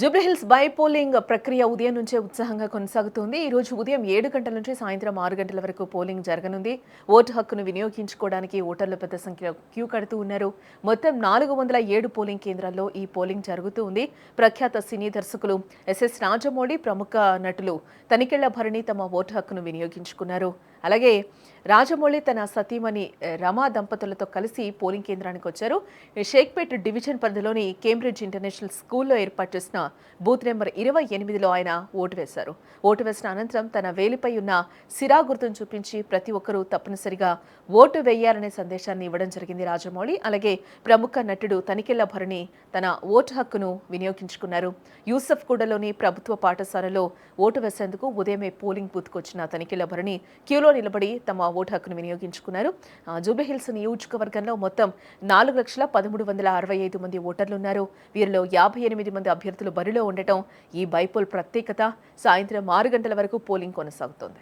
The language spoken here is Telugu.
జూబ్లీహిల్స్ బై పోలింగ్ ప్రక్రియ ఉదయం నుంచే ఉత్సాహంగా కొనసాగుతోంది. ఈ రోజు ఉదయం 7 గంటల నుంచి సాయంత్రం 6 గంటల వరకు పోలింగ్ జరగనుంది. ఓటు హక్కును వినియోగించుకోవడానికి ఓటర్లు పెద్ద సంఖ్యలో క్యూ కడుతూ ఉన్నారు. మొత్తం 407 పోలింగ్ కేంద్రాల్లో ఈ పోలింగ్ జరుగుతూ ఉంది. ప్రఖ్యాత సినీ దర్శకులు ఎస్ఎస్ రాజమౌళి, ప్రముఖ నటులు తనికెళ్ల భరణి తమ ఓటు హక్కును వినియోగించుకున్నారు. అలాగే రాజమౌళి తన సతీమణి రమా దంపతులతో కలిసి పోలింగ్ కేంద్రానికి వచ్చారు. షేక్పేట్ డివిజన్ పరిధిలోని కేంబ్రిడ్జ్ ఇంటర్నేషనల్ స్కూల్లో ఏర్పాటు చేసిన బూత్ నెంబర్ 28లో ఆయన ఓటు వేశారు. ఓటు వేసిన అనంతరం తన వేలిపై ఉన్న సిరా గుర్తును చూపించి ప్రతి ఒక్కరూ తప్పనిసరిగా ఓటు వేయాలనే సందేశాన్ని ఇవ్వడం జరిగింది రాజమౌళి. అలాగే ప్రముఖ నటుడు తనికెళ్ల భరణి తన ఓటు హక్కును వినియోగించుకున్నారు. యూసఫ్గూడలోని ప్రభుత్వ పాఠశాలలో ఓటు వేసేందుకు ఉదయమే పోలింగ్ బూత్కు వచ్చిన తనికెళ్ల భరణి క్యూలో నిలబడి తమ ఓటు హక్కును వినియోగించుకున్నారు. జూబ్లీహిల్స్ నియోజకవర్గంలో మొత్తం 4,13,65 మంది ఓటర్లున్నారు. వీరిలో 58 మంది అభ్యర్థులు బరిలో ఉండటం ఈ బైపోల్ ప్రత్యేకత. సాయంత్రం 6 గంటల వరకు పోలింగ్ కొనసాగుతోంది.